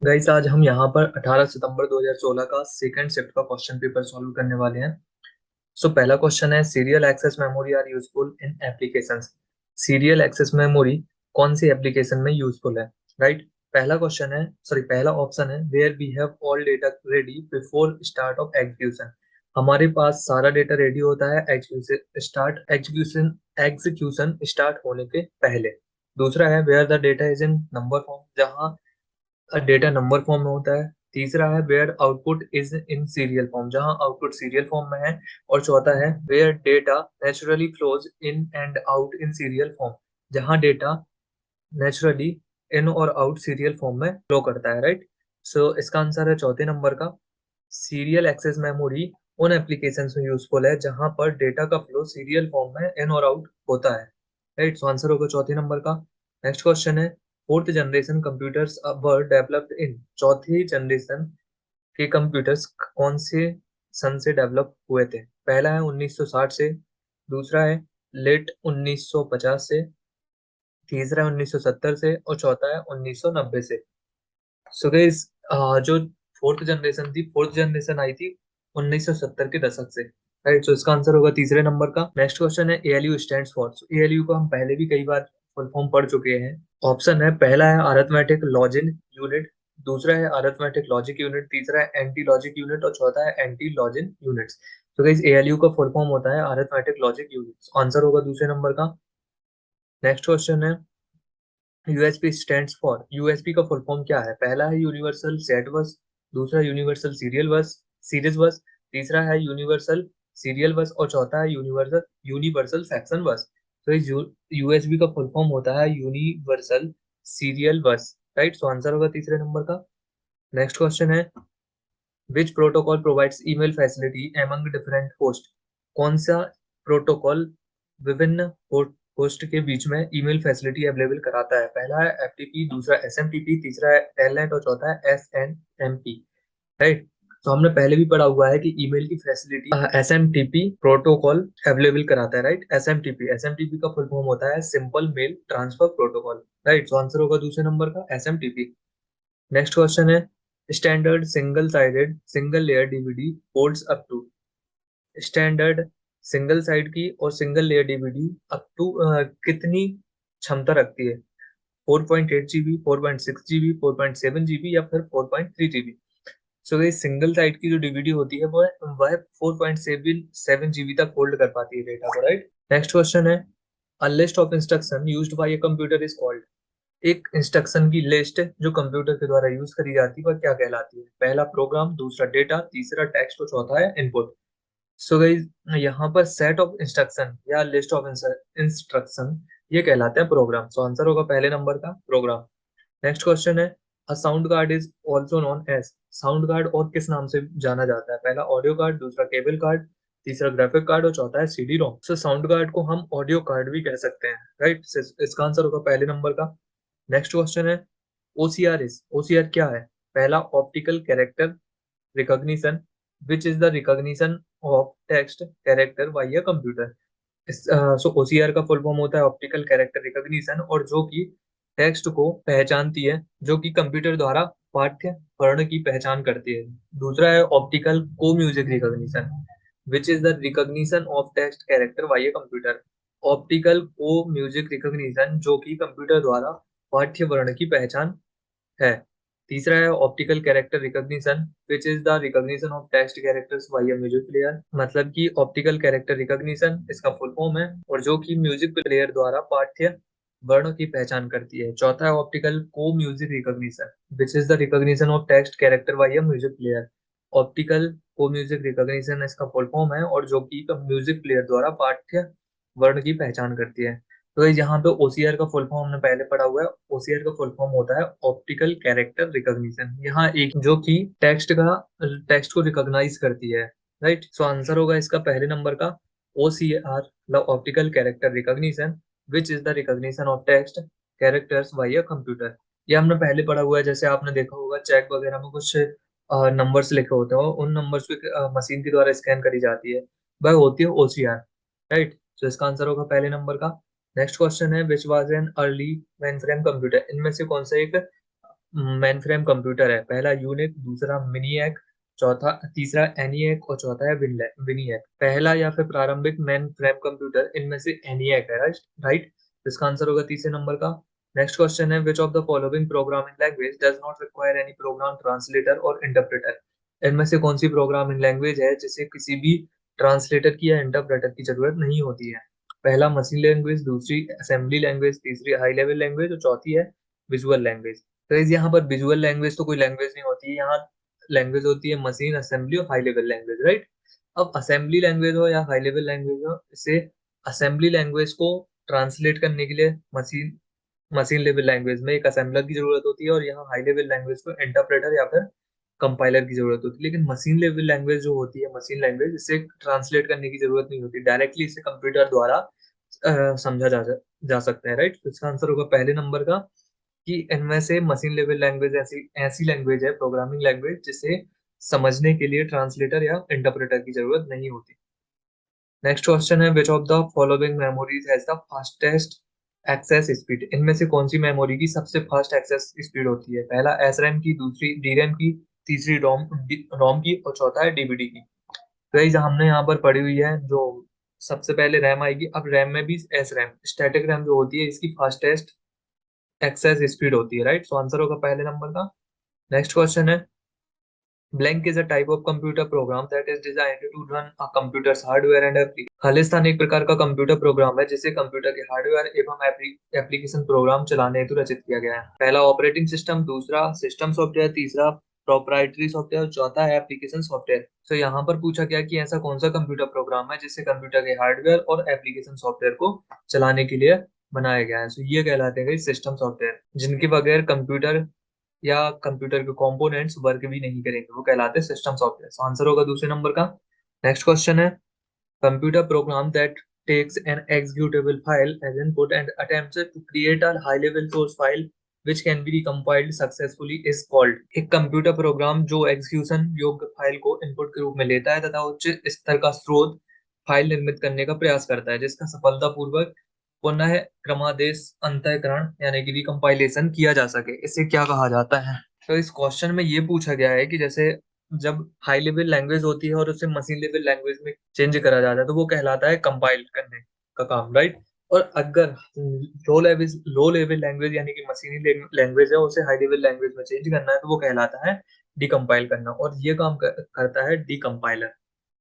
Guys आज हम यहाँ पर 18 सितंबर 2016 का सेकंड शिफ्ट का क्वेश्चन पेपर सॉल्व करने वाले हैं। सो पहला क्वेश्चन है serial access memory are useful in applications. Serial access memory कौन सी एप्लीकेशन में यूजफुल है? राइट। पहला ऑप्शन है where we have all data ready before start of execution. हमारे पास सारा डेटा रेडी होता है एग्जीक्यूशन स्टार्ट होने के पहले। दूसरा है where the data is in number form, जहाँ डेटा नंबर फॉर्म में होता है। तीसरा है where output is in serial form, जहां आउटपुट सीरियल फॉर्म में है। और चौथा है where data naturally flows in and out in serial form, जहां डेटा नेचुरली इन और आउट सीरियल फॉर्म में फ्लो करता है। राइट। सो इसका आंसर है चौथे नंबर का। सीरियल एक्सेस मेमोरी उन एप्लीकेशंस में यूजफुल है जहां पर डेटा का फ्लो सीरियल फॉर्म में इन और आउट होता है। राइट। सो आंसर होगा चौथे नंबर का। नेक्स्ट क्वेश्चन है fourth generation computers were developed in. चौथी जनरेशन के कंप्यूटर्स कौन से सन से डेवलप हुए थे? पहला है 1960 से, दूसरा है लेट 1950 से, तीसरा है 1970 से और चौथा है 1990 से। सो गाइस जो फोर्थ जनरेशन आई थी 1970 के दशक से। राइट। सो इसका आंसर होगा तीसरे नंबर का। नेक्स्ट क्वेश्चन है एएलयू स्टैंड्स फॉर। एएलयू को हम पहले भी कई बार फुल फॉर्म पढ़ चुके हैं। ऑप्शन है पहला है अरिथमेटिक लॉजिक यूनिट, दूसरा है अरिथमेटिक लॉजिक यूनिट, तीसरा है एंटी लॉजिक यूनिट और चौथा है एंटी लॉजिक यूनिट्स। तो गाइस एएलयू का फुल फॉर्म होता है अरिथमेटिक लॉजिक यूनिट। आंसर होगा दूसरे नंबर का। नेक्स्ट क्वेश्चन है यूएसबी स्टैंड्स फॉर। यूएसबी का फुल फॉर्म क्या है? पहला है यूनिवर्सल सेट बस, दूसरा यूनिवर्सल सीरीज बस, तीसरा है यूनिवर्सल सीरियल बस और चौथा है यूनिवर्सल यूनिवर्सल सेक्शन बस। तो इस यूएसबी का फुल फॉर्म होता है यूनिवर्सल सीरियल बस। राइट। सो आंसर होगा तीसरे नंबर का। नेक्स्ट क्वेश्चन है विच protocol provides email facility among different host. कौन सा प्रोटोकॉल विभिन्न होस्ट के बीच में ईमेल फैसिलिटी अवेलेबल कराता है? पहला है एफटीपी, दूसरा एसएमटीपी, तीसरा है टेलनेट और चौथा है एसएनएमपी। राइट। तो हमने पहले भी पढ़ा हुआ है कि ईमेल की फैसिलिटी एसएमटीपी प्रोटोकॉल अवेलेबल कराता है। राइट। एसएमटीपी का फुल फॉर्म होता है simple mail transfer protocol. Right. So answer होगा दूसरे नंबर का एसएमटीपी। नेक्स्ट क्वेश्चन है standard single sided single layer DVD holds up to. Standard single side की और single layer DVD up to कितनी क्षमता रखती है? 4.8 जीबी, 4.6 जीबी, 4.7 जीबी या फिर 4.3 जीबी? सो ये सिंगल साइड की जो डीवीडी होती है वह 4.7 जीबी तक होल्ड कर पाती है डेटा को। राइट। नेक्स्ट क्वेश्चन है a list of instruction used by a computer is called. एक इंस्ट्रक्शन की लिस्ट जो कंप्यूटर के द्वारा यूज करी जाती है वह क्या कहलाती है? पहला प्रोग्राम, दूसरा डेटा, तीसरा टेक्स्ट और चौथा है इनपुट। सो गाइस यहाँ पर सेट ऑफ इंस्ट्रक्शन या लिस्ट ऑफ इंस्ट्रक्शन ये कहलाते हैं प्रोग्राम। सो आंसर होगा पहले नंबर का प्रोग्राम। नेक्स्ट क्वेश्चन है a sound card is also known as. Sound card और किस नाम से जाना जाता है? पहला ऑडियो कार्ड, दूसरा केबल कार्ड, तीसरा ग्राफिक कार्ड और चौथा है CD ROM. So sound card को हम ऑडियो कार्ड भी कह सकते हैं। राइट। इसका आंसर होगा पहले नंबर का। नेक्स्ट क्वेश्चन है ओसीआर क्या है? पहला optical character recognition, which is the recognition of text character bye a computer. So OCR का फुल फॉर्म होता है ऑप्टिकल कैरेक्टर रिकॉग्निशन और जो कि टेक्स्ट को पहचानती है, जो कि कंप्यूटर द्वारा पाठ्य वर्ण की पहचान करती है। दूसरा है ऑप्टिकल को music recognition, which is the recognition of text character bye a computer. Optical को म्यूजिक रिकॉग्निशन जो कि कंप्यूटर द्वारा पाठ्य वर्ण की पहचान है। तीसरा है optical character recognition, which is the recognition of text characters by a music player. मतलब कि ऑप्टिकल कैरेक्टर रिकॉग्निशन इसका फुल फॉर्म है और जो कि म्यूजिक प्लेयर द्वारा पाठ्य वर्ण की पहचान करती है। चौथा है ऑप्टिकल को music recognition, which is the recognition of text character bye a music player. Optical को म्यूजिक रिकॉग्निशन इसका फुल फॉर्म है और जो कि म्यूजिक प्लेयर द्वारा पाठ्य वर्ण की पहचान करती है। तो यहाँ पे ओसीआर का फुल फॉर्म हमने पहले पढ़ा हुआ है। ओसीआर का फुल फॉर्म होता है ऑप्टिकल कैरेक्टर रिकॉग्निशन। यहाँ एक जो कि टेक्स्ट को रिकॉग्नाइज करती है। राइट। सो आंसर होगा इसका पहले नंबर का ओसीआर, मतलब optical character recognition, which is the recognition of text characters by a computer. ये हमने पहले पढ़ा हुआ है। जैसे आपने देखा होगा चेक वगैरह में कुछ नंबर्स लिखे होते हैं, उन नंबर्स को मशीन के द्वारा स्कैन करी जाती है, वह होती है ओसीआर। राइट। तो इसका आंसर होगा पहले नंबर का। नेक्स्ट क्वेश्चन है which was an early main frame computer. इनमें से कौन सा एक मेन फ्रेम कंप्यूटर है, पहला यूनिक, दूसरा मिनिएक, चौथा तीसरा एनिएक और चौथा है विनिएक। पहला या फिर प्रारंभिक मेन फ्रेम कंप्यूटर इनमें से एनिएक है, राइट राइट। इसका आंसर होगा तीसरे नंबर का। नेक्स्ट क्वेश्चन है which of the following programming language does not require any program translator और इंटरप्रेटर। इनमें से कौन सी प्रोग्रामिंग लैंग्वेज है जिसे किसी भी ट्रांसलेटर की या इंटरप्रेटर की जरूरत नहीं होती है। पहला मशीन लैंग्वेज, दूसरी असेंबली लैंग्वेज, तीसरी हाई लेवल लैंग्वेज और चौथी है विजुअल लैंग्वेज। तो इस यहाँ पर विजुअल लैंग्वेज तो कोई लैंग्वेज नहीं होती है, यहाँ लैंग्वेज होती है मशीन, असेंबली और हाई लेवल लैंग्वेज, राइट। अब असेंबली लैंग्वेज हो या हाई लेवल लैंग्वेज हो, इसे असेंबली लैंग्वेज को ट्रांसलेट करने के लिए मशीन मशीन लेवल लैंग्वेज में एक असेंबलर की जरूरत होती है, और यहाँ हाई लेवल लैंग्वेज को इंटरप्रेटर या फिर कंपाइलर की जरूरत होती है। लेकिन मशीन लेवल लैंग्वेज जो होती है, मशीन लैंग्वेज, इसे ट्रांसलेट करने की जरूरत नहीं होती, डायरेक्टली इसे कंप्यूटर द्वारा समझा जा सकता है, राइट। तो इसका आंसर होगा पहले नंबर का, कि इनमें से मशीन लेवल लैंग्वेज ऐसी ऐसी लैंग्वेज है, प्रोग्रामिंग लैंग्वेज, जिसे समझने के लिए ट्रांसलेटर या इंटरप्रेटर की जरूरत नहीं होती। नेक्स्ट क्वेश्चन है which of the following memories has the fastest access speed. इनमें से कौन सी मेमोरी की सबसे फास्ट एक्सेस स्पीड होती है। पहला एस रैम की, दूसरी डी रैम की, तीसरी रोम की और चौथा है डीवीडी की। तो ये हमने यहाँ पर पढ़ी हुई है, जो सबसे पहले रैम आएगी। अब रैम में भी एस रैम, स्टैटिक रैम जो होती है, इसकी फास्टेस्ट एक्सेस स्पीड होती है, राइट। सो आंसर होगा पहले नंबर का। नेक्स्ट क्वेश्चन है blank is a type of computer program that is designed to run a computer's hardware and application. खालिस्तान एक प्रकार का कंप्यूटर प्रोग्राम है जिसे कंप्यूटर के हार्डवेयर एवं एप्लीकेशन प्रोग्राम चलाने हेतु रचित किया गया है। पहला ऑपरेटिंग सिस्टम, दूसरा सिस्टम सॉफ्टवेयर, तीसरा प्रोप्राइटरी सॉफ्टवेयर और चौथा है एप्लीकेशन सॉफ्टवेयर। तो यहाँ पर पूछा गया कि ऐसा कौन सा कंप्यूटर प्रोग्राम है जिससे कंप्यूटर के हार्डवेयर और एप्लीकेशन सॉफ्टवेयर को चलाने के लिए बनाया गया है। तो ये कहलाते हैं सिस्टम सॉफ्टवेयर, जिनके बगैर कंप्यूटर या कंप्यूटर के कंपोनेंट्स वर्क भी नहीं करेंगे, वो कहलाते हैं सिस्टम सॉफ्टवेयर। आंसर होगा दूसरे नंबर का। नेक्स्ट क्वेश्चन है computer program that takes an executable file as input and attempts to create a high level source file which can be recompiled successfully is called। एक computer program जो execution योग्य file को input के रूप में लेता है तथा उच्च स्तर का स्रोत फाइल निर्मित करने का प्रयास करता है, जिसका सफलतापूर्वक पुनः क्रमादेश अंतःकरण यानी कि रिकम्पाइलेशन किया जा सके, इसे क्या कहा जाता है। तो इस क्वेश्चन में ये पूछा गया है कि जैसे जब हाई लेवल लैंग्वेज होती है और उसे मशीन लेवल लैंग्वेज में चेंज करा जाता है, तो वो कहलाता है कंपाइल करने का काम, राइट। और अगर लो लेवल लैंग्वेज यानी कि मशीनी लैंग्वेज है, उसे हाई लेवल लैंग्वेज में चेंज करना है, तो वो कहलाता है डिकम्पाइल करना, और ये काम करता है डिकम्पाइलर,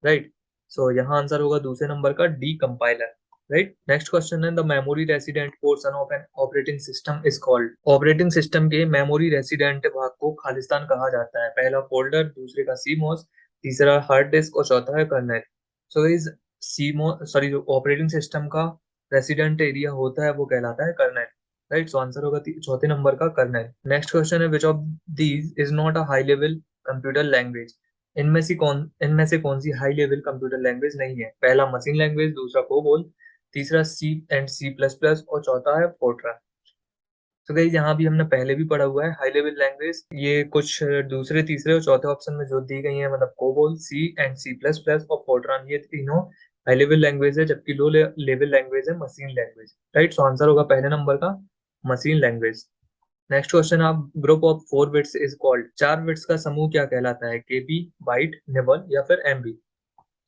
राइट। सो यहाँ आंसर होगा दूसरे नंबर का, डिकम्पाइलर, राइट। नेक्स्ट क्वेश्चन है the memory resident portion of an operating system is called. Operating system के मेमोरी रेसिडेंट भाग को खालिस्तान कहा जाता है। पहला फोल्डर, दूसरे का सीमोस, तीसरा हार्ड डिस्क और चौथा है कर्नेल। सो इस जो ऑपरेटिंग सिस्टम का रेसिडेंट एरिया होता है वो कहलाता है कर्नेल, राइट। सो आंसर होगा चौथे नंबर का कर्नेल। नेक्स्ट क्वेश्चन है which of these is not a high level computer language. इनमें से कौन सी हाई लेवल कंप्यूटर लैंग्वेज नहीं है। पहला मशीन लैंग्वेज, दूसरा कोबोल, तीसरा सी एंड सी प्लस प्लस और चौथा है फोर्ट्रान। तो गाइस यहाँ भी हमने पहले भी पढ़ा हुआ है हाई लेवल लैंग्वेज, ये कुछ दूसरे, तीसरे और चौथे ऑप्शन में जो दी गई है, मतलब COBOL, C and C plus plus और फोर्ट्रान, ये तीनों हाई लेवल लैंग्वेज है, जबकि लो लेवल लैंग्वेज है machine language, right. So answer होगा पहले नंबर का मशीन लैंग्वेज। नेक्स्ट क्वेश्चन आप group of 4 bits is called. 4 bits का समूह क्या कहलाता है। केबी, बाइट, निबल या फिर एमबी।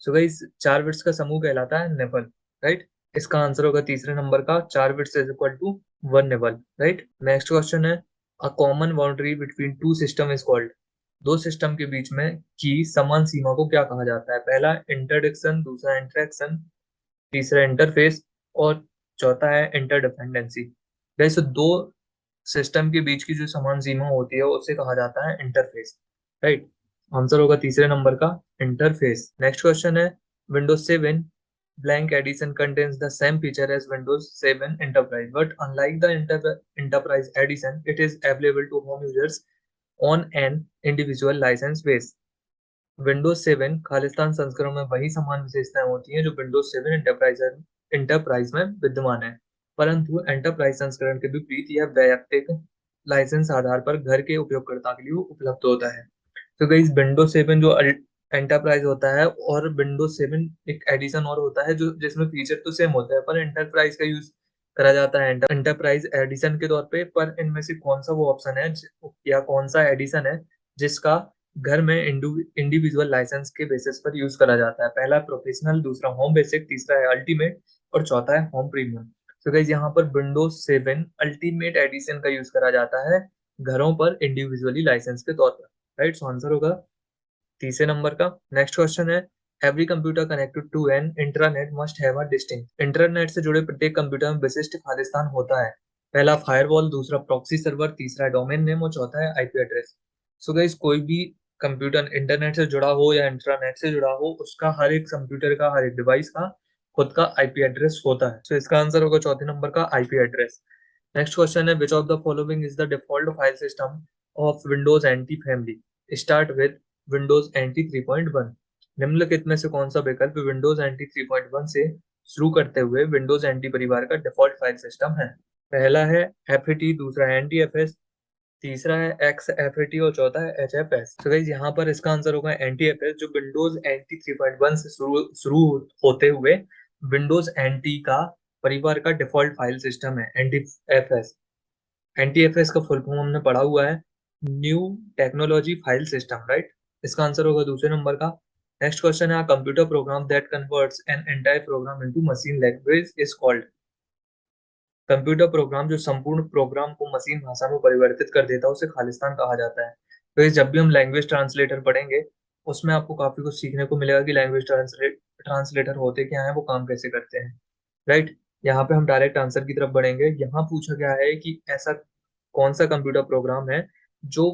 सो गाइस 4 बिट्स का समूह कहलाता है निबल, राइट। इसका आंसर होगा तीसरे नंबर का, 4 bits is equal to 1 nibble, right. Next question है a common boundary between two system is called. दो सिस्टम के बीच में की समान सीमा को क्या कहा जाता है। पहला इंटरडिक्शन, दूसरा इंटरेक्शन, तीसरा इंटरफेस और चौथा है इंटरडिपेंडेंसी। गाइस दो सिस्टम के बीच की जो समान सीमा होती है उसे कहा जाता है इंटरफेस, राइट। आंसर होगा तीसरे नंबर का इंटरफेस। नेक्स्ट क्वेश्चन है Windows 7 blank edition contains the same feature as Windows 7 Enterprise, but unlike the Enterprise edition, it is available to home users on an individual license base। Windows 7 Khalistan संस्करण में वही समान विशेषताएं होती हैं जो विंडोज 7 एंटरप्राइज में विद्यमान है, परंतु एंटरप्राइज संस्करण के विपरीत यह वैयक्तिक लाइसेंस आधार पर घर के उपयोगकर्ता के लिए उपलब्ध होता है। तो गाइस विंडोज 7 जो एंटरप्राइज होता है, और विंडोज 7 एक एडिशन और होता है जो जिसमें फीचर तो सेम होता है, पर एंटरप्राइज का यूज करा जाता है एंटरप्राइज एडिशन के तौर पे। पर इनमें से कौन सा वो ऑप्शन है या कौन सा एडिशन है जिसका घर में इंडिविजुअल लाइसेंस के बेसिस पर यूज करा जाता है? पहला प्रोफेशनल, दूसरा होम बेसिक, तीसरा है अल्टीमेट और चौथा है होम प्रीमियम। तो गाइस यहाँ पर विंडोज 7 अल्टीमेट एडिशन का यूज करा जाता है घरों पर इंडिविजुअली लाइसेंस के तौर पर। राइट, सो आंसर होगा तीसरे नंबर का। नेक्स्ट क्वेश्चन है, every computer connected to an intranet must have a distinct. Internet से जुड़े प्रत्येक कंप्यूटर में विशिष्ट खालिस्तान होता है। पहला फायरवॉल, दूसरा प्रॉक्सी सर्वर, तीसरा डोमेन नेम और चौथा है आईपी एड्रेस। सो गाइस कोई भी कंप्यूटर इंटरनेट से जुड़ा हो या इंट्रानेट से जुड़ा हो, उसका हर एक कंप्यूटर का, हर एक डिवाइस का खुद का आईपी एड्रेस होता है। सो इसका आंसर होगा चौथे नंबर का आईपी एड्रेस। नेक्स्ट क्वेश्चन है, which of the following is the default file system of Windows NT family? Start with Windows NT 3.1। निम्नलिखित में से कौन सा विकल्प विंडोज एनटी 3.1 से शुरू करते हुए विंडोज एनटी परिवार का डिफॉल्ट फाइल सिस्टम है? पहला है एफएटी, दूसरा है एनटीएफएस, तीसरा है एक्सएफएटी और चौथा है एचएफएस। तो गाइस यहाँ पर इसका आंसर होगा एनटीएफएस, जो विंडोज एनटी 3.1 से शुरू होते हुए विंडोज एनटी का परिवार का डिफॉल्ट फाइल सिस्टम है एनटीएफएस। एनटीएफएस का फुल फॉर्म हमने पढ़ा हुआ है, new technology file system. Right, इसका आंसर होगा दूसरे नंबर का। नेक्स्ट क्वेश्चन है, computer program that converts an entire programme into machine language is called. Computer program जो संपूर्ण प्रोग्राम को मशीन भाषा में परिवर्तित कर देता है उसे खालिस्तान कहा जाता है। तो ये जब भी हम लैंग्वेज ट्रांसलेटर पढ़ेंगे उसमें आपको काफी कुछ सीखने को मिलेगा कि लैंग्वेज ट्रांसलेटर होते क्या है, वो काम कैसे करते हैं। राइट, यहाँ पे हम डायरेक्ट आंसर की तरफ बढ़ेंगे। यहाँ पूछा गया है कि ऐसा कौन सा कंप्यूटर प्रोग्राम है जो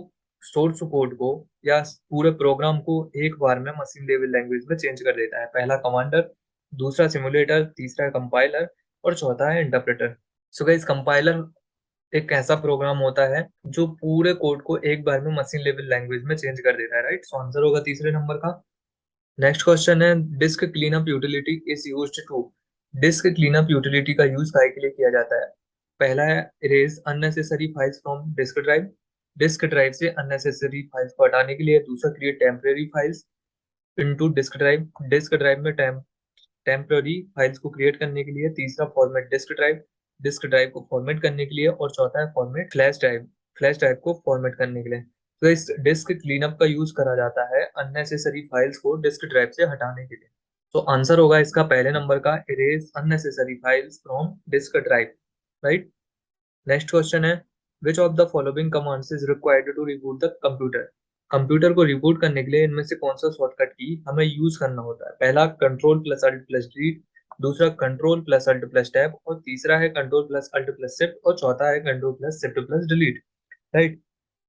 सोर्स कोड को या पूरे प्रोग्राम को एक बार में मशीन लेवल लैंग्वेज में चेंज कर देता है? पहला कमांडर, दूसरा सिमुलेटर, तीसरा कंपाइलर और चौथा है इंटरप्रेटर। सो गाइस कंपाइलर एक ऐसा प्रोग्राम होता है जो पूरे कोड को एक बार में मशीन लेवल लैंग्वेज में चेंज कर देता है। राइट, सो आंसर होगा तीसरे नंबर का। नेक्स्ट क्वेश्चन है, disk cleanup utility is used to. Disk cleanup utility का यूज काय के लिए किया जाता है? पहला है erase unnecessary files from disk drive से अननेसेसरी फाइल्स को हटाने के लिए। दूसरा, create temporary files into disk drive में टेम्पररी फाइल्स को क्रिएट करने के लिए। तीसरा, फॉर्मेट डिस्क ड्राइव को फॉर्मेट करने के लिए और चौथा है फॉर्मेट फ्लैश ड्राइव को फॉर्मेट करने के लिए। तो इस डिस्क क्लीनअप का यूज करा जाता है अननेसेसरी फाइल्स को डिस्क ड्राइव से हटाने के लिए। तो आंसर होगा इसका पहले नंबर का erase unnecessary files from disk drive. Right, next question है, which of the following commands is required to reboot the computer? Computer को रिबूट करने के लिए इनमें से कौन सा शॉर्टकट की हमें यूज करना होता है? पहला, control plus alt plus delete, दूसरा control plus alt plus tab और तीसरा है control plus alt plus shift और चौथा है control plus shift plus delete. Right,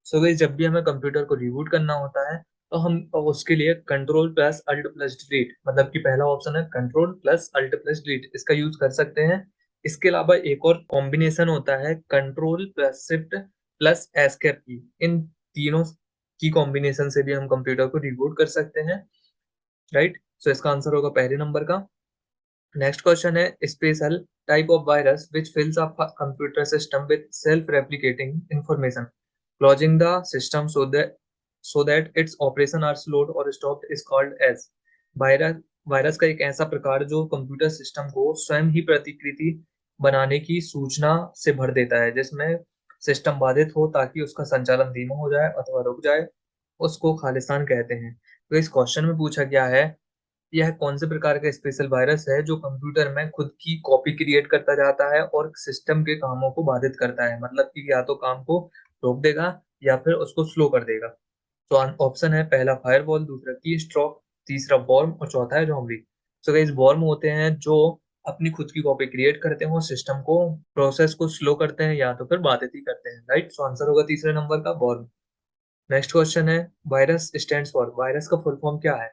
so guys जब भी हमें कंप्यूटर को रिबूट करना होता है तो हम उसके लिए control plus alt plus delete, मतलब कि पहला ऑप्शन है control plus alt plus delete, इसका यूज कर सकते हैं। इसके अलावा एक और कॉम्बिनेशन होता है control plus shift plus escape की। इन तीनों की कॉम्बिनेशन से भी हम कंप्यूटर को रिबूट कर सकते हैं। राइट, सो इसका आंसर होगा पहले नंबर का। नेक्स्ट क्वेश्चन है, special type of virus which फिल्स up computer system with self replicating information closing the system so that its operation are slowed or stopped is called as। Virus virus का एक ऐसा प्रकार जो computer system को स्वयं ही प्रतिकृति बनाने की सूचना से भर देता है, जिसमें सिस्टम बाधित हो ताकि उसका संचालन धीमा हो जाए अथवा रुक जाए, उसको खालिस्तान कहते हैं। तो इस क्वेश्चन में पूछा गया है, यह कौन से प्रकार का स्पेशल वायरस है जो कंप्यूटर में खुद की कॉपी क्रिएट करता जाता है और सिस्टम के कामों को बाधित करता है, मतलब कि या तो काम को रोक देगा या फिर उसको स्लो कर देगा। तो ऑप्शन है पहला फायरवॉल, दूसरा की स्ट्रोक, तीसरा वॉर्म और चौथा है ज़ॉम्बी। सो गाइस वॉर्म होते हैं जो अपनी खुद की कॉपी क्रिएट करते हैं और सिस्टम को प्रोसेस को स्लो करते हैं या तो फिर बाधित ही करते हैं। राइट, सो आंसर होगा तीसरे नंबर का वॉर्म। नेक्स्ट क्वेश्चन है, वायरस स्टैंड्स फॉर। वायरस का फुल फॉर्म क्या है?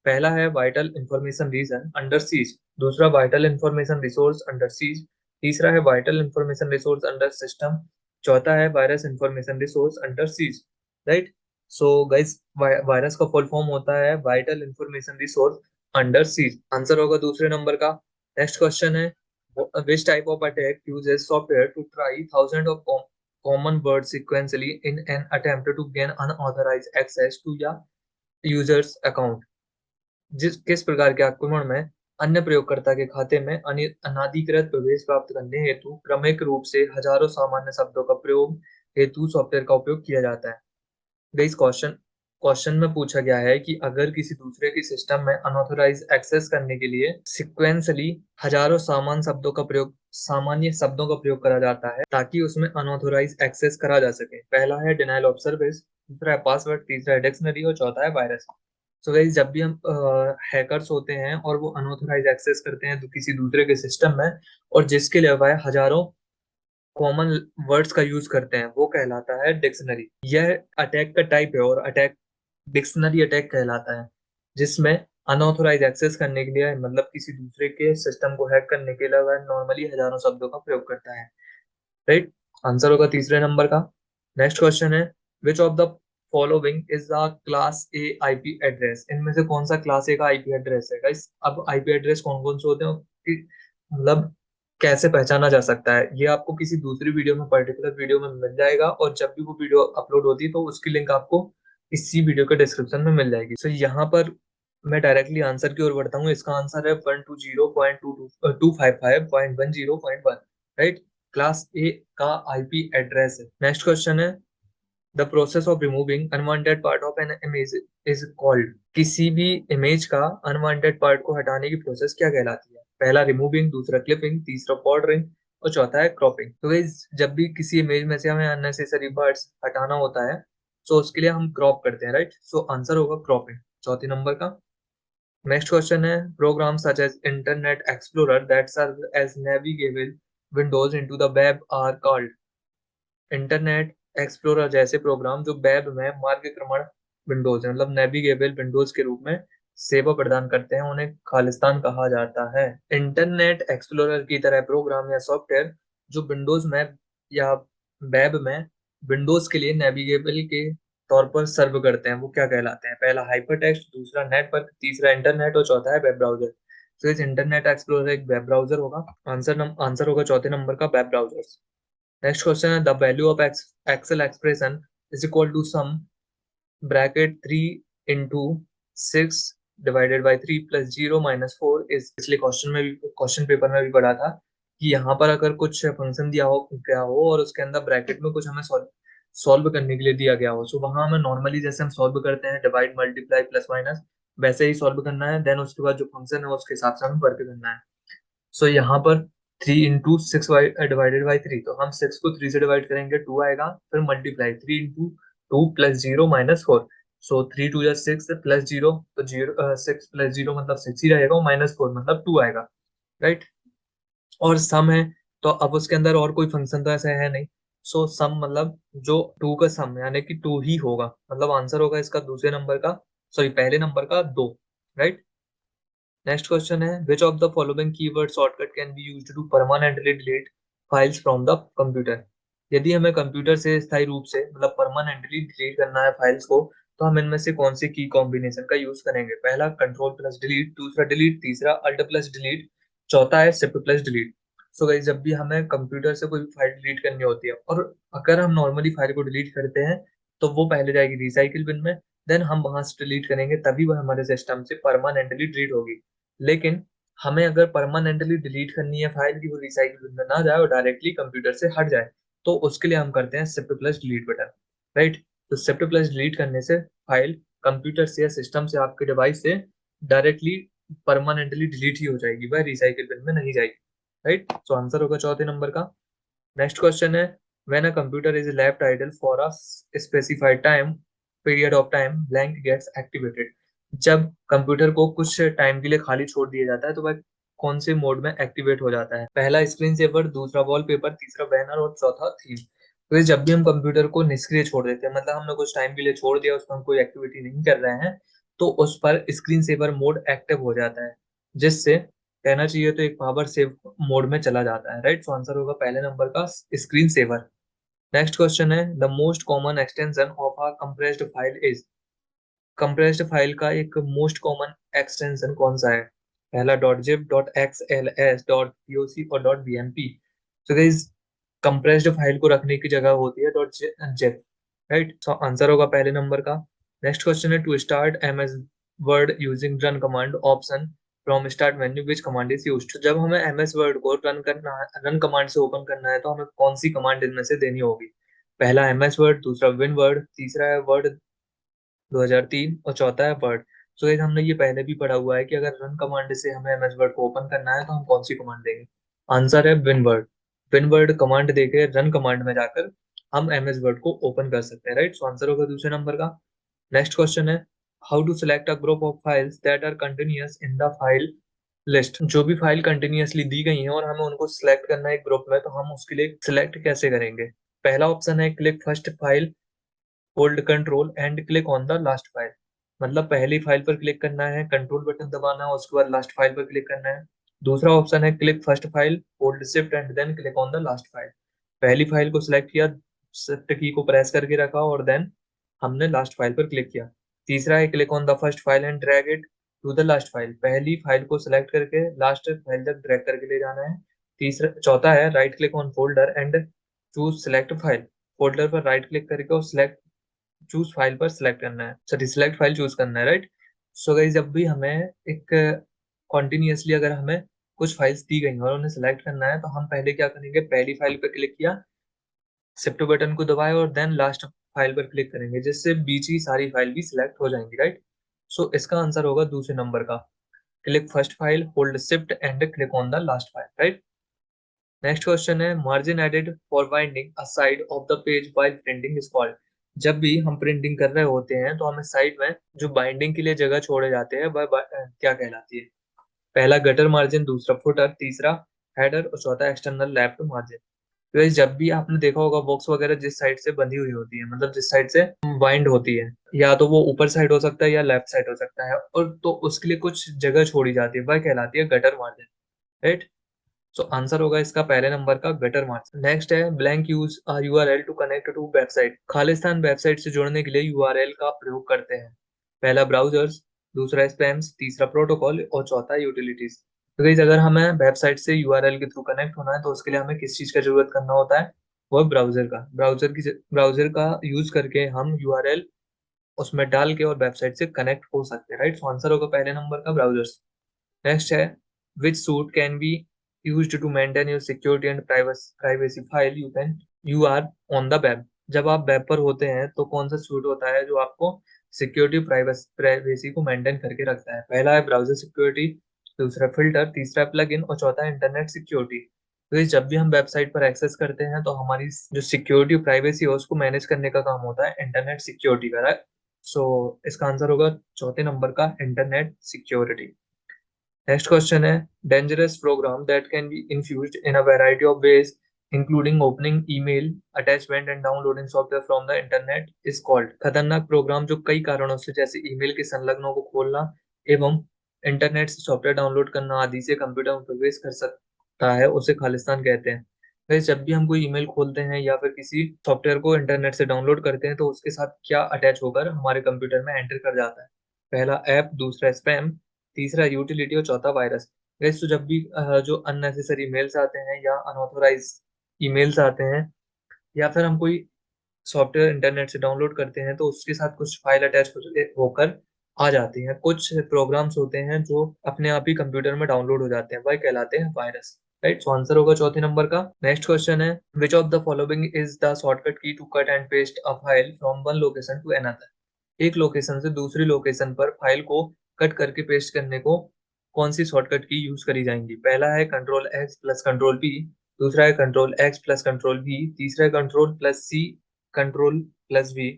पहला है vital information region under siege, दूसरा vital information resource under siege, तीसरा है vital information resource under system, चौथा है virus information resource under siege. Right, so guys virus का फुल फॉर्म होता है vital information resource under siege, answer होगा दूसरे नंबर का। नेक्स्ट क्वेश्चन है, which type of attack uses software to try thousands of common words sequentially in an attempt to gain unauthorized access to या users account? किस प्रकार के आक्रमण में अन्य प्रयोगकर्ता के खाते में अनाधिकृत प्रवेश प्राप्त करने हेतु क्रमिक रूप से हजारों सामान्य शब्दों का प्रयोग हेतु सॉफ्टवेयर का उपयोग किया जाता है। इस क्वेश्चन क्वेश्चन में पूछा गया है कि अगर किसी दूसरे के सिस्टम में अनऑथराइज एक्सेस करने के लिए सिक्वेंसली हजारों सामान्य शब्दों का प्रयोग करा जाता है ताकि उसमें अनऑथराइज एक्सेस करा जा सके। पहला है डिनाइल ऑफ सर्विस, दूसरा है पासवर्ड, तीसरा है डिक्शनरी और चौथा है वायरस। सो गाइस, जब भी हम हैकर्स होते हैं और वो अनऑथराइज एक्सेस करते हैं तो किसी दूसरे के सिस्टम में, और जिसके लिए वह हजारों कॉमन वर्ड्स का यूज करते हैं, वो कहलाता है डिक्शनरी। यह अटैक का टाइप है और अटैक डिक्शनरी अटैक कहलाता है, जिसमें अनऑथोराइज एक्सेस करने के लिए मतलब किसी दूसरे के सिस्टम को हैक करने के लिए वह नॉर्मली हजारों शब्दों का प्रयोग करता है। राइट, आंसर होगा तीसरे नंबर का। नेक्स्ट क्वेश्चन है, which of the following is the class A IP address? इनमें से कौन सा क्लास ए का आईपी एड्रेस है गाइस? अब आईपी एड्रेस कौन कौन से होते हैं मतलब कैसे पहचाना जा सकता है, ये आपको किसी दूसरी वीडियो में, पर्टिकुलर वीडियो में मिल जाएगा, और जब भी वो वीडियो अपलोड होती है तो उसकी लिंक आपको इसी वीडियो के डिस्क्रिप्शन में मिल जाएगी। सो यहाँ पर मैं डायरेक्टली आंसर की ओर बढ़ता हूँ। इसका आंसर है 120.255.10.1। राइट, क्लास ए का आईपी एड्रेस है। नेक्स्ट क्वेश्चन है, the process of removing unwanted part of an image is called? किसी भी इमेज का अनवांटेड पार्ट को हटाने की प्रोसेस क्या कहलाती है? पहला रिमूविंग, दूसरा क्लिपिंग, तीसरा बॉर्डरिंग और चौथा है क्रॉपिंग। तो गाइस, जब भी किसी इमेज में से हमें अननेसेसरी पार्ट्स हटाना होता है तो उसके लिए हम क्रॉप करते हैं। राइट, सो आंसर होगा क्रॉपिंग, चौथी नंबर का। नेक्स्ट क्वेश्चन है, program such as Internet Explorer that serve as navigable windows into the web are called? Internet Explorer जैसे प्रोग्राम जो वेब में मार्गक्रमण विंडोज मतलब नेविगेबल विंडोज के रूप में सेवा प्रदान करते हैं, उन्हें खालिस्तान कहा जाता है। इंटरनेट एक्सप्लोरर की तरह प्रोग्राम या सॉफ्टवेयर जो विंडोज में या वेब में विंडोज के लिए नेविगेबल के तौर पर सर्व करते हैं, वो क्या कहलाते हैं? पहला हाइपरटेक्स्ट, दूसरा नेटवर्क, तीसरा इंटरनेट और चौथा है वेब ब्राउजर। तो इस इंटरनेट एक्सप्लोरर एक वेब ब्राउजर होगा। आंसर होगा चौथे नंबर का, वेब ब्राउजर। Next question है, the value of Excel expression is equal to sum bracket 3 into 6 divided by 3 plus 0 minus 4 is। पिछले क्वेश्चन पेपर में भी पढ़ा था कि यहाँ पर अगर कुछ फंक्शन दिया हो क्या हो और उसके अंदर ब्रैकेट में कुछ हमें सॉल्व करने के लिए दिया गया हो, तो वहां हमें नॉर्मली जैसे हम सॉल्व करते हैं डिवाइड मल्टीप्लाई प्लस माइनस, वैसे ही सॉल्व करना है। देन उसके बाद जो फंक्शन है उसके हिसाब से हमें वर्क करना है। सो यहाँ पर 3 into 6 डिवाइडेड बाई 3, तो हम 6 को 3 से डिवाइड करेंगे 2 आएगा, फिर मल्टीप्लाई 3 into 2 प्लस 0 - 4। सो 3 2 6 प्लस 0, तो 6 प्लस 0 मतलब 6 ही रहेगा, -4 मतलब 2 आएगा। राइट, और सम है तो अब उसके अंदर और कोई फंक्शन तो ऐसा है नहीं, सो सम मतलब जो 2 का सम यानी कि 2 ही होगा, मतलब आंसर होगा इसका दूसरे नंबर का, सॉरी पहले नंबर का 2। राइट, नेक्स्ट क्वेश्चन है, which of the following keyword shortcut can be used to permanently delete files from the computer? यदि हमें कंप्यूटर से स्थायी रूप से मतलब परमानेंटली डिलीट करना है फाइल्स को, तो हम इनमें से कौन सी की कॉम्बिनेशन का यूज करेंगे? पहला कंट्रोल प्लस डिलीट, दूसरा डिलीट, तीसरा अल्ट प्लस डिलीट, चौथा है शिफ्ट प्लस डिलीट। सो गाइस, जब भी हमें कंप्यूटर से कोई फाइल डिलीट करनी होती है, और अगर हम नॉर्मली फाइल को डिलीट करते हैं तो वो पहले जाएगी रिसाइकिल बिन में, देन हम वहां से डिलीट करेंगे, तभी वह हमारे सिस्टम से परमानेंटली डिलीट होगी। लेकिन हमें अगर परमानेंटली डिलीट करनी है फाइल की, वो रिसाइकिल बिन में ना जाए और डायरेक्टली कंप्यूटर से हट जाए, तो उसके लिए हम करते हैं shift plus delete button. Right, तो शिफ्ट प्लस डिलीट करने से फाइल कंप्यूटर से या सिस्टम से, आपके डिवाइस से डायरेक्टली परमानेंटली डिलीट ही हो जाएगी, वह रिसाइकिल बिन में नहीं जाएगी। राइट, तो आंसर होगा चौथे नंबर का। नेक्स्ट क्वेश्चन है, when a computer is left idle for a specified time period of time blank gets activated? जब कंप्यूटर को कुछ टाइम के लिए खाली छोड़ दिया जाता है तो वह कौन से मोड में एक्टिवेट हो जाता है? पहला स्क्रीन सेवर, दूसरा वॉलपेपर, तीसरा बैनर और चौथा थीम। तो ये जब भी हम कंप्यूटर को निष्क्रिय छोड़ देते हैं, मतलब हमने कुछ टाइम के लिए छोड़ दिया, उसमें हम कोई एक्टिविटी नहीं कर रहे हैं, तो उस पर स्क्रीन सेवर मोड एक्टिव हो जाता है, जिससे कहना चाहिए तो एक पावर सेव मोड में चला जाता है। राइट, सो आंसर होगा पहले नंबर का स्क्रीन सेवर। नेक्स्ट क्वेश्चन है, the most common extension of a compressed file is? Compressed file का एक मोस्ट कॉमन एक्सटेंशन कौन सा है? पहला dot zip, dot XLS, dot POC और डॉट BMP। तो गाइस, कंप्रेस्ड फाइल को रखने की जगह होती है dot zip. Right, so answer होगा पहले नंबर का। नेक्स्ट क्वेश्चन है, to start MS word using run command option from start menu which command is used. जब हमें एमएस वर्ड को रन करना है, रन कमांड से ओपन करना है, तो हमें कौन सी कमांड इनमें से देनी होगी? पहला एमएस वर्ड, दूसरा विन वर्ड, तीसरा है वर्ड 2003 और चौथा है वर्ड। सो गाइस हमने ये पहले भी पढ़ा हुआ है कि अगर रन कमांड से हमें एमएस वर्ड को ओपन करना है तो हम कौन सी कमांड देंगे? आंसर है win word. Win word command देके रन कमांड में जाकर हम एमएस वर्ड को ओपन कर सकते हैं, राइट। सो आंसर होगा दूसरे नंबर का। नेक्स्ट क्वेश्चन है how to select a group of files that are continuous in the file list. जो भी फाइल कंटिन्यूअसली दी गई है और हमें उनको सिलेक्ट करना है एक ग्रुप में, तो हम उसके लिए सिलेक्ट कैसे करेंगे? पहला ऑप्शन है click first file, hold control and click on the last file. मतलब पहली फाइल पर क्लिक करना है, कंट्रोल बटन दबाना है, उसके बाद लास्ट फाइल पर क्लिक करना है। दूसरा ऑप्शन है click first file, hold shift and then click on the last file. पहली फाइल को सिलेक्ट किया, शिफ्ट की को प्रेस करके रखा और देन हमने लास्ट फाइल पर क्लिक किया। तीसरा है click on the first file and drag it to the last file. पहली फाइल को सिलेक्ट करके लास्ट फाइल तक ड्रैग करके ले जाना है। चौथा है right click on folder and choose select file. Folder पर राइट क्लिक करके और सिलेक्ट चूज फाइल पर सिलेक्ट करना है, सॉरी सिलेक्ट फाइल चूज करना है, राइट। सो गाइस जब भी हमें एक कॉन्टिन्यूसली अगर हमें कुछ फाइल्स दी गई और उन्हें सिलेक्ट करना है, तो हम पहले क्या करेंगे? पहली फाइल पर क्लिक किया, शिफ्ट बटन को दबाए और देन लास्ट फाइल पर क्लिक करेंगे, जिससे बीच की सारी फाइल भी सिलेक्ट हो जाएंगी, राइट। सो इसका आंसर होगा दूसरे नंबर का click first file, hold shift and click on the last file, right. Next question है margin added for binding a side of the page while printing is called. जब भी हम प्रिंटिंग कर रहे होते हैं तो हमें साइड में जो बाइंडिंग के लिए जगह छोड़े जाते हैं वह क्या कहलाती है? पहला गटर मार्जिन, दूसरा फुटर, तीसरा हेडर और चौथा एक्सटर्नल लेफ्ट मार्जिन। तो ये जब भी आपने देखा होगा बॉक्स वगैरह जिस साइड से बंधी हुई होती है, मतलब जिस साइड से बाइंड होती है, या तो वो ऊपर साइड हो सकता है या लेफ्ट साइड हो सकता है, और तो उसके लिए कुछ जगह छोड़ी जाती है, वह कहलाती है gutter margin, right. So answer होगा इसका पहले नंबर का गटर मार्जिन। नेक्स्ट है blank use URL to connect to website. खालिस्तान वेबसाइट से जुड़ने के लिए यूआरएल का प्रयोग करते हैं। पहला ब्राउजर्स, दूसरा स्पैम्स, तीसरा प्रोटोकॉल और चौथा यूटिलिटीज। तो गाइस अगर हमें वेबसाइट से यूआरएल के थ्रू कनेक्ट होना है तो उसके लिए हमें किस चीज का जरूरत करना होता है? वो ब्राउजर का। ब्राउजर का यूज करके हम यूआरएल उसमें डाल के और वेबसाइट से कनेक्ट हो सकते हैं, राइट। सो आंसर होगा पहले नंबर का ब्राउजर्स। नेक्स्ट है which suite can be used to maintain your security and privacy file you are on the web। जब आप वेब पर होते हैं तो कौन सा सूट होता है जो आपको सिक्योरिटी प्राइवेसी को मेंटेन करके रखता है? पहला है ब्राउजर सिक्योरिटी, दूसरा फिल्टर, तीसरा प्लगइन और चौथा इंटरनेट सिक्योरिटी। तो ये जब भी हम वेबसाइट पर एक्सेस करते हैं तो हमारी जो सिक्योरिटी प्राइवेसी है उसको मैनेज करने का काम होता है इंटरनेट सिक्योरिटी का, राइट। सो इसका आंसर होगा चौथे नंबर का इंटरनेट सिक्योरिटी। Next question है dangerous program that can be infused in a variety of ways including opening email attachment and downloading software from the internet is called। खतरनाक programme जो कई कारणों से जैसे ईमेल के संलग्नों को खोलना एवं इंटरनेट से सॉफ्टवेयर डाउनलोड करना आदि से कंप्यूटर में प्रवेश कर सकता है उसे खालिस्तान कहते हैं। वैसे जब भी हम कोई ईमेल खोलते हैं या फिर किसी सॉफ्टवेयर को इंटरनेट से डाउनलोड करते हैं तो उसके साथ क्या अटैच होकर हमारे कंप्यूटर में एंटर कर जाता है? पहला ऐप, दूसरा स्पैम, तीसरा यूटिलिटी और चौथा वायरस। गाइस तो जब भी जो अननेसेसरी मेल्स आते हैं या अनऑथोराइज ईमेल्स आते हैं या फिर हम कोई सॉफ्टवेयर इंटरनेट से डाउनलोड करते हैं तो उसके साथ कुछ फाइल अटैच होकर आ जाती हैं। कुछ प्रोग्राम्स होते हैं जो अपने आप ही कंप्यूटर में डाउनलोड हो जाते हैं, वह कहलाते हैं वायरस, राइट। सो आंसर होगा चौथे नंबर का। नेक्स्ट क्वेश्चन है which of the following is the shortcut key to cut and paste a file from one location to another. एक लोकेशन से दूसरी लोकेशन पर फाइल को कट करके पेस्ट करने को कौन सी शॉर्टकट की यूज करी जाएंगी? पहला है control X plus control P, दूसरा है control X plus control V, तीसरा है control plus C control plus V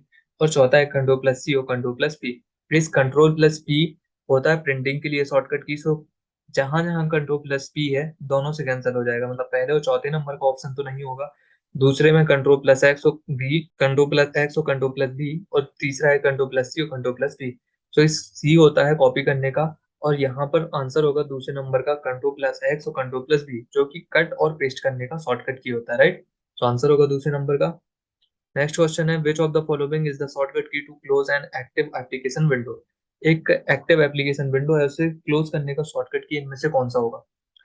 और चौथा है कंट्रोल प्लस सी और control plus P. Please control plus P होता है प्रिंटिंग के लिए शॉर्टकट की। सो जहां जहां कंट्रोल प्लस पी है दोनों से कैंसिल हो जाएगा, मतलब पहले और चौथे नंबर का ऑप्शन तो नहीं होगा। दूसरे में कंट्रोल प्लस एक्स और बी, कंट्रोल प्लस एक्स और कंट्रोल प्लस बी और तीसरा है कंट्रोल प्लस सी और कंट्रोल प्लस बी। सो इस सी होता है कॉपी करने का और यहाँ पर आंसर होगा दूसरे नंबर का कंट्रोल प्लस एक्स और कंट्रोल प्लस बी जो कि कट और पेस्ट करने का शॉर्टकट की होता है, राइट। सो आंसर होगा दूसरे नंबर का। नेक्स्ट क्वेश्चन है which of the following is the shortcut key to close an active application window. एक एक्टिव एप्लीकेशन विंडो है उसे क्लोज करने का शॉर्टकट की इनमें से कौन सा होगा?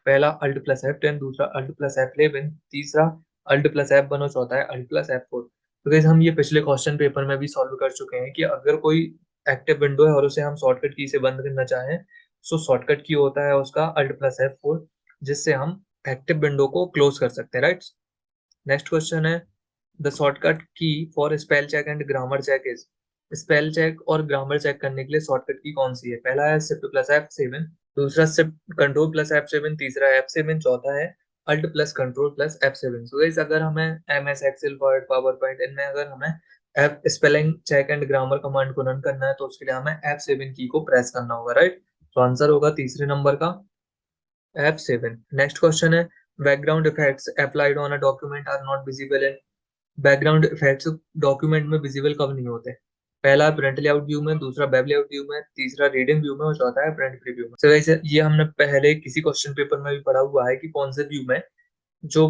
पहला अल्ट प्लस F10, दूसरा अल्ट प्लस F11, तीसरा अल्ट प्लस F1 और चौथा है अल्ट प्लस F4। तो गाइस हम ये पिछले क्वेश्चन पेपर में भी सॉल्व कर चुके हैं कि अगर कोई एक्टिव विंडो है और उसे हम शॉर्टकट की से बंद करना चाहें सो शॉर्टकट की होता है उसका Alt+F4, जिससे हम एक्टिव विंडो को क्लोज कर सकते हैं, राइट। नेक्स्ट क्वेश्चन है the shortcut key for spell check and grammar check is. Spell check और ग्रामर चेक करने के लिए शॉर्टकट की कौन सी है? पहला है Shift+F7, दूसरा Shift Control+F7, तीसरा F7, चौथा है Alt+Control+F7। सो गाइस अगर हमें MS Excel Word PowerPoint इनमें अगर हमें F spelling check and grammar command को रन करना है तो उसके लिए हमें F7 की को प्रेस करना होगा, राइट। तो आंसर होगा तीसरे नंबर का F7। नेक्स्ट क्वेश्चन है background effects applied on a document are not visible in. Background effects document में विजिबल कब नहीं होते? पहला प्रिंट लेआउट व्यू में, दूसरा वेब लेआउट व्यू में, तीसरा रीडिंग व्यू में और चौथा है प्रिंट प्रीव्यू में। तो वैसे ये हमने पहले किसी क्वेश्चन पेपर में भी पढ़ा हुआ है कि कौन से व्यू में जो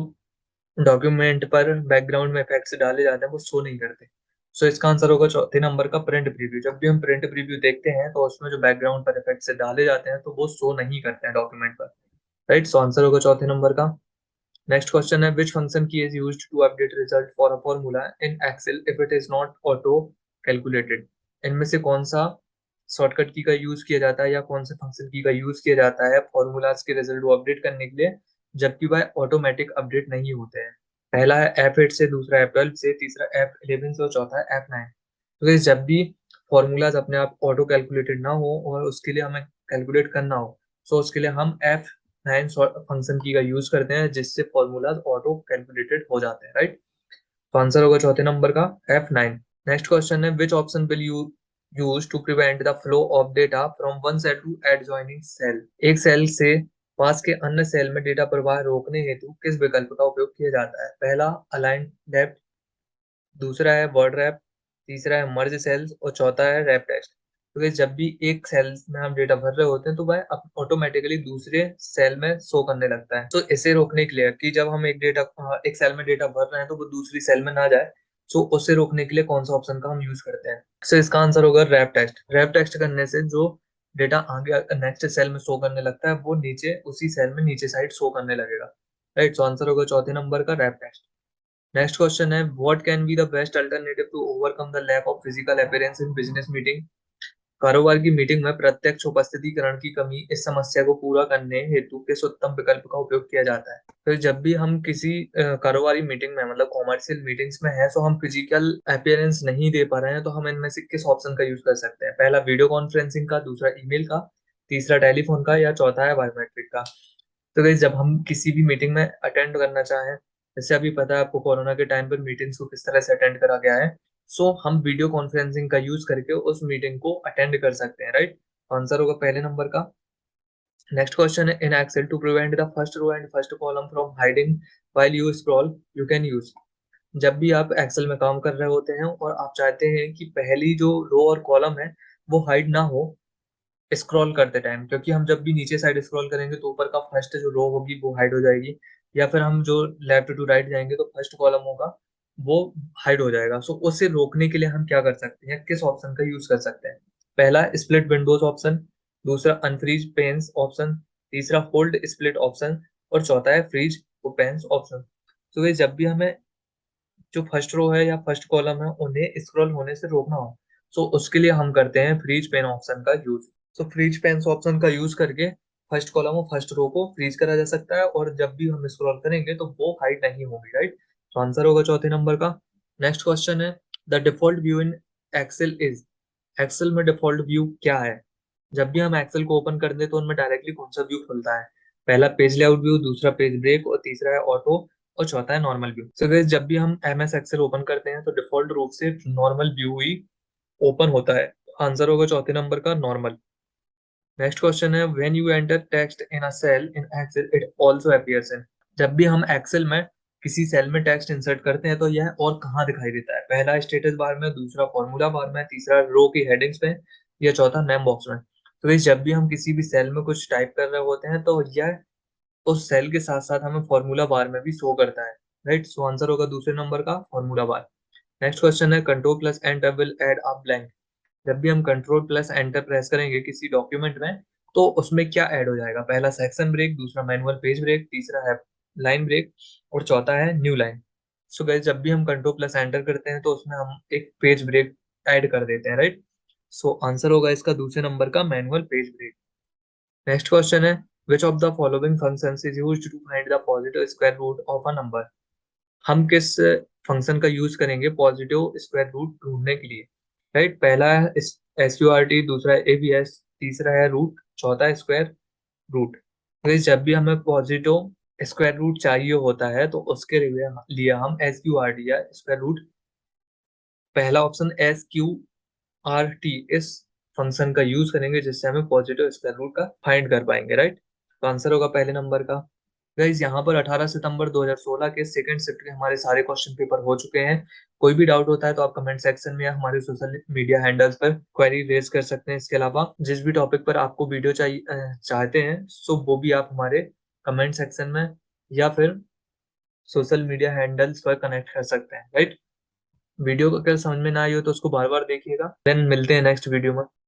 डॉक्यूमेंट पर बैकग्राउंड में इफेक्ट्स डाले जाते हैं वो शो नहीं करते। सो इसका आंसर होगा चौथे नंबर का प्रिंट प्रीव्यू। जब भी हम प्रिंट प्रीव्यू देखते हैं तो उसमें जो बैकग्राउंड पर इफेक्ट्स डाले जाते हैं तो वो शो नहीं करते हैं डॉक्यूमेंट पर, राइट। सो आंसर होगा चौथे नंबर का। नेक्स्ट क्वेश्चन है which function key is used to update result for a formula in Excel if it is not auto calculated. इनमें से कौन सा शॉर्टकट की का यूज किया जाता है या कौन से फंक्शन की का यूज किया जाता है फॉर्मूलाज के रिजल्ट को अपडेट करने के लिए जबकि वह ऑटोमेटिक अपडेट नहीं होते हैं? पहला है F8 से, दूसरा F12 से, तीसरा F11 से और चौथा है F9। तो guys, जब भी फॉर्मूलाज अपने आप ऑटो कैलकुलेटेड ना हो और उसके लिए हमें कैलकुलेट करना हो तो उसके लिए हम F9 फंक्शन की का यूज करते हैं जिससे फॉर्मूलाज ऑटो कैलकुलेटेड हो जाते हैं, राइट। तो आंसर होगा चौथे नंबर का F9। नेक्स्ट क्वेश्चन है which option will you use to prevent the flow of data from one cell to adjoining cell. एक सेल से पास के अन्य सेल में डेटा प्रवाह रोकने हेतु किस विकल्प का उपयोग किया जाता है? पहला अलाइन लेफ्ट, दूसरा है वर्ड रैप, तीसरा है मर्ज सेल्स और चौथा है रैप टेक्स्ट। तो ये जब भी एक सेल में हम डेटा भर रहे होते हैं तो वह ऑटोमेटिकली दूसरे सेल में शो करने लगता है। तो इसे रोकने के लिए कि जब हम एक सेल में डेटा भर रहे हैं तो वो दूसरी सेल में ना जाए, तो उसे रोकने के लिए कौन सा ऑप्शन का हम यूज करते हैं? सो इसका आंसर होगा रैप टेक्स्ट। रैप टेक्स्ट करने से जो डेटा आगे नेक्स्ट सेल में शो करने लगता है वो नीचे उसी सेल में नीचे साइड शो करने लगेगा, राइट। तो आंसर होगा चौथे नंबर का रैप टेक्स्ट। नेक्स्ट क्वेश्चन है what can be the best alternative to overcome the lack of physical appearance in business meeting. कारोबार की मीटिंग में प्रत्यक्ष उपस्थितिकरण की कमी इस समस्या को पूरा करने हेतु किस उत्तम विकल्प का उपयोग किया जाता है? तो जब भी हम किसी कारोबारी मीटिंग में मतलब कॉमर्शियल मीटिंग्स में है तो हम फिजिकल अपीयरेंस नहीं दे पा रहे हैं तो हम इनमें से किस ऑप्शन का यूज कर सकते हैं? पहला वीडियो कॉन्फ्रेंसिंग का, दूसरा ईमेल का, तीसरा टेलीफोन का या चौथा है बायोमेट्रिक का। तो गाइस जब हम किसी भी मीटिंग में अटेंड करना चाहें, जैसे अभी पता है आपको कोरोना के टाइम पर मीटिंग्स को किस तरह से अटेंड करा गया है, सो हम वीडियो कॉन्फ्रेंसिंग का यूज करके उस मीटिंग को अटेंड कर सकते हैं, राइट। आंसर होगा पहले नंबर का। नेक्स्ट क्वेश्चन है in Excel to prevent the first row and first column from hiding while you scroll you can use. जब भी आप एक्सेल में काम कर रहे होते हैं और आप चाहते हैं कि पहली जो रो और कॉलम है वो हाइड ना हो स्क्रॉल करते टाइम, क्योंकि हम जब भी नीचे साइड स्क्रॉल करेंगे तो ऊपर का फर्स्ट जो रो होगी वो हाइड हो जाएगी, या फिर हम जो लेफ्ट टू राइट जाएंगे तो फर्स्ट कॉलम होगा वो हाइड हो जाएगा। सो उसे रोकने के लिए हम क्या कर सकते हैं, किस ऑप्शन का यूज कर सकते हैं? पहला स्प्लिट विंडोज ऑप्शन, दूसरा अनफ्रीज पेन्स ऑप्शन, तीसरा होल्ड स्प्लिट ऑप्शन और चौथा है फ्रीज पेन्स ऑप्शन। तो ये जब भी हमें जो फर्स्ट रो है या फर्स्ट कॉलम है उन्हें स्क्रॉल होने से रोकना हो सो उसके लिए हम करते हैं फ्रीज पेन ऑप्शन का यूज। सो फ्रीज पेन ऑप्शन का यूज करके फर्स्ट कॉलम और फर्स्ट रो को फ्रीज करा जा सकता है और जब भी हम स्क्रॉल करेंगे तो वो हाइड नहीं होगी, राइट। तो आंसर होगा चौथे नंबर का। नेक्स्ट क्वेश्चन है the default view in Excel is. Excel में डिफॉल्ट व्यू क्या है? जब भी हम एक्सेल को ओपन करते हैं तो उनमें डायरेक्टली कौन सा व्यू खुलता है? पहला पेज लेआउट व्यू, दूसरा पेज ब्रेक और तीसरा है ऑटो और चौथा है नॉर्मल व्यू। सो गाइस जब भी हम एमएस एक्सेल ओपन करते हैं तो डिफॉल्ट रूप से नॉर्मल व्यू ही ओपन होता है। आंसर होगा चौथे नंबर का नॉर्मल। नेक्स्ट क्वेश्चन है when you enter text in a cell in Excel it also appears in. जब भी हम एक्सेल में किसी सेल में टेक्स्ट इंसर्ट करते हैं तो यह और कहाँ दिखाई देता है? पहला स्टेटस बार में, दूसरा फॉर्मूला बार में, तीसरा रो की हेडिंग्स में या चौथा नेम बॉक्स में। तो गाइस जब भी हम किसी भी सेल में कुछ टाइप कर रहे होते हैं तो यह उस सेल के साथ साथ हमें फॉर्मूला बार में भी शो करता है, राइट। सो आंसर होगा दूसरे नंबर का फॉर्मूला बार। नेक्स्ट क्वेश्चन है control plus enter will add a blank. जब भी हम कंट्रोल प्लस एंटर प्रेस करेंगे किसी डॉक्यूमेंट में तो उसमें क्या ऐड हो जाएगा? पहला सेक्शन ब्रेक, दूसरा मैनुअल पेज ब्रेक, तीसरा है लाइन ब्रेक और चौथा है न्यू लाइन। सो गाइस जब भी हम कंट्रोल प्लस एंटर करते हैं तो उसमें हम एक पेज ब्रेक ऐड कर देते हैं, राइट। सो आंसर होगा इसका दूसरे नंबर का manual page break. Next question है which of the following functions is used to find the positive square root of a number. हम किस फंक्शन का यूज करेंगे पॉजिटिव स्क्वायर रूट ढूंढने के लिए। राइट, पहला है SQRT, दूसरा है ABS, तीसरा है रूट, चौथा है स्क्वायर रूट। जब भी हमें पॉजिटिव स्क्वायर रूट चाहिए होता है तो उसके लिए हम SQRT या स्क्वायर रूट, पहला ऑप्शन SQRT, इस फंक्शन का यूज करेंगे जिससे हमें पॉजिटिव स्क्वायर रूट का फाइंड कर पाएंगे। राइट, तो आंसर होगा पहले नंबर का। गाइज यहाँ पर 18 सितंबर 2016 के सेकंड शिफ्ट के हमारे सारे क्वेश्चन पेपर हो चुके हैं। कोई भी डाउट होता है तो आप कमेंट सेक्शन में या हमारे सोशल मीडिया हैंडल्स पर क्वेरी रेज कर सकते हैं। इसके अलावा जिस भी टॉपिक पर आपको वीडियो चाहिए चाहते हैं सो वो भी आप हमारे कमेंट सेक्शन में या फिर सोशल मीडिया हैंडल्स पर कनेक्ट कर सकते हैं। राइट, वीडियो को अगर समझ में ना आई हो तो उसको बार बार देखिएगा। देन मिलते हैं नेक्स्ट वीडियो में।